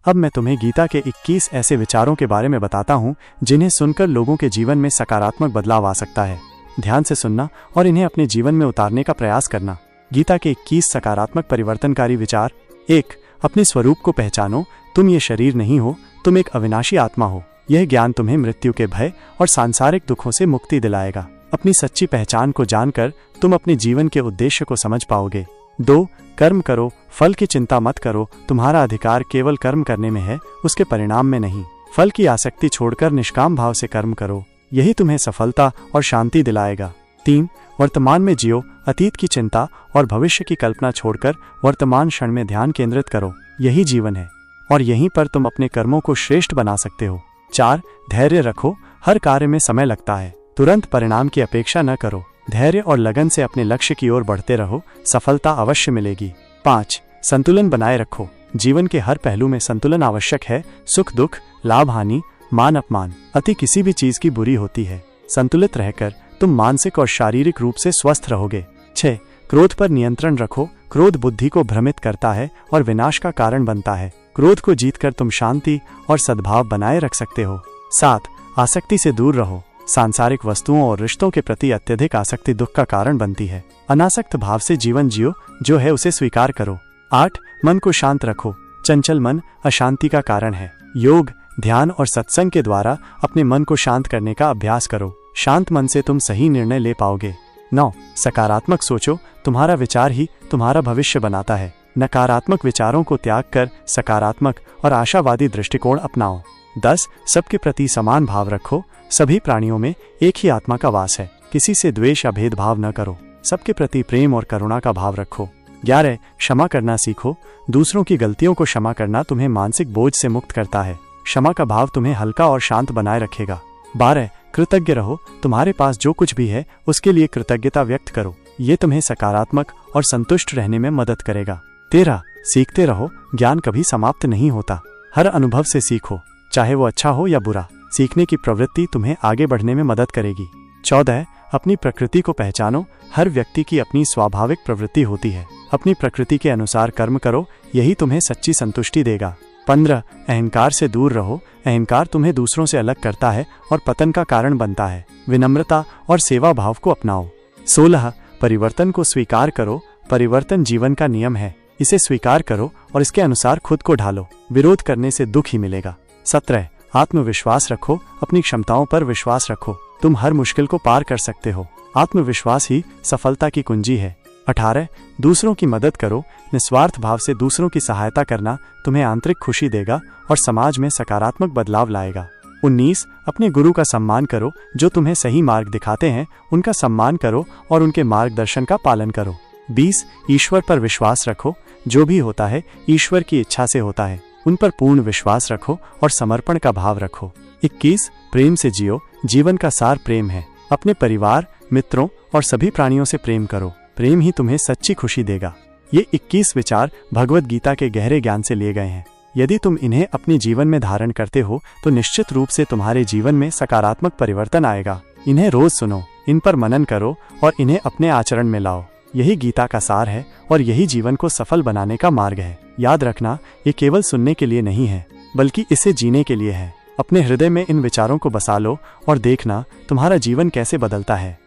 अब मैं तुम्हें गीता के 21 ऐसे विचारों के बारे में बताता हूँ जिन्हें सुनकर लोगों के जीवन में सकारात्मक बदलाव आ सकता है। ध्यान से सुनना और इन्हें अपने जीवन में उतारने का प्रयास करना। गीता के 21 सकारात्मक परिवर्तनकारी विचार। 1. अपने स्वरूप को पहचानो। तुम ये शरीर नहीं हो, तुम एक अविनाशी आत्मा हो। यह ज्ञान तुम्हें मृत्यु के भय और सांसारिक दुखों से मुक्ति दिलाएगा। अपनी सच्ची पहचान को जानकर तुम अपने जीवन के उद्देश्य को समझ पाओगे। 2. कर्म करो, फल की चिंता मत करो। तुम्हारा अधिकार केवल कर्म करने में है, उसके परिणाम में नहीं। फल की आसक्ति छोड़कर निष्काम भाव से कर्म करो, यही तुम्हें सफलता और शांति दिलाएगा। 3. वर्तमान में जियो। अतीत की चिंता और भविष्य की कल्पना छोड़कर वर्तमान क्षण में ध्यान केंद्रित करो, यही जीवन है और यहीं पर तुम अपने कर्मों को श्रेष्ठ बना सकते हो। 4. धैर्य रखो। हर कार्य में समय लगता है, तुरंत परिणाम की अपेक्षा न करो। धैर्य और लगन से अपने लक्ष्य की ओर बढ़ते रहो, सफलता अवश्य मिलेगी। 5. संतुलन बनाए रखो। जीवन के हर पहलू में संतुलन आवश्यक है। सुख दुख, लाभ हानि, मान अपमान, अति किसी भी चीज की बुरी होती है। संतुलित रहकर तुम मानसिक और शारीरिक रूप से स्वस्थ रहोगे। 6. क्रोध पर नियंत्रण रखो। क्रोध बुद्धि को भ्रमित करता है और विनाश का कारण बनता है। क्रोध को जीतकर तुम शांति और सद्भाव बनाए रख सकते हो। 7. आसक्ति से दूर रहो। सांसारिक वस्तुओं और रिश्तों के प्रति अत्यधिक आसक्ति दुख का कारण बनती है। अनासक्त भाव से जीवन जियो, जो है उसे स्वीकार करो। 8. मन को शांत रखो। चंचल मन अशांति का कारण है। योग, ध्यान और सत्संग के द्वारा अपने मन को शांत करने का अभ्यास करो। शांत मन से तुम सही निर्णय ले पाओगे। 9. सकारात्मक सोचो। तुम्हारा विचार ही तुम्हारा भविष्य बनाता है। नकारात्मक विचारों को त्याग कर सकारात्मक और आशावादी दृष्टिकोण अपनाओ। 10. सबके प्रति समान भाव रखो। सभी प्राणियों में एक ही आत्मा का वास है, किसी से द्वेष या भेदभाव न करो। सबके प्रति प्रेम और करुणा का भाव रखो। 11. क्षमा करना सीखो। दूसरों की गलतियों को क्षमा करना तुम्हें मानसिक बोझ से मुक्त करता है। क्षमा का भाव तुम्हें हल्का और शांत बनाए रखेगा। 12. कृतज्ञ रहो। तुम्हारे पास जो कुछ भी है उसके लिए कृतज्ञता व्यक्त करो, ये तुम्हें सकारात्मक और संतुष्ट रहने में मदद करेगा। 13. सीखते रहो। ज्ञान कभी समाप्त नहीं होता, हर अनुभव से सीखो, चाहे वो अच्छा हो या बुरा। सीखने की प्रवृत्ति तुम्हें आगे बढ़ने में मदद करेगी। 14. अपनी प्रकृति को पहचानो। हर व्यक्ति की अपनी स्वाभाविक प्रवृत्ति होती है, अपनी प्रकृति के अनुसार कर्म करो, यही तुम्हें सच्ची संतुष्टि देगा। 15. अहंकार से दूर रहो। अहंकार तुम्हें दूसरों से अलग करता है और पतन का कारण बनता है। विनम्रता और सेवा भाव को अपनाओ। 16. परिवर्तन को स्वीकार करो। परिवर्तन जीवन का नियम है, इसे स्वीकार करो और इसके अनुसार खुद को ढालो। विरोध करने से दुख ही मिलेगा। 17. आत्मविश्वास रखो। अपनी क्षमताओं पर विश्वास रखो, तुम हर मुश्किल को पार कर सकते हो। आत्मविश्वास ही सफलता की कुंजी है। 18. दूसरों की मदद करो। निस्वार्थ भाव से दूसरों की सहायता करना तुम्हें आंतरिक खुशी देगा और समाज में सकारात्मक बदलाव लाएगा। 19. अपने गुरु का सम्मान करो। जो तुम्हें सही मार्ग दिखाते हैं उनका सम्मान करो और उनके मार्गदर्शन का पालन करो। 20. ईश्वर पर विश्वास रखो। जो भी होता है ईश्वर की इच्छा से होता है, उन पर पूर्ण विश्वास रखो और समर्पण का भाव रखो। 21. प्रेम से जियो। जीवन का सार प्रेम है। अपने परिवार, मित्रों और सभी प्राणियों से प्रेम करो, प्रेम ही तुम्हें सच्ची खुशी देगा। ये 21 विचार भगवद गीता के गहरे ज्ञान से लिए गए हैं। यदि तुम इन्हें अपने जीवन में धारण करते हो तो निश्चित रूप से तुम्हारे जीवन में सकारात्मक परिवर्तन आएगा। इन्हें रोज सुनो, इन पर मनन करो और इन्हें अपने आचरण में लाओ। यही गीता का सार है और यही जीवन को सफल बनाने का मार्ग है। याद रखना, ये केवल सुनने के लिए नहीं है, बल्कि इसे जीने के लिए है। अपने हृदय में इन विचारों को बसा लो और देखना तुम्हारा जीवन कैसे बदलता है।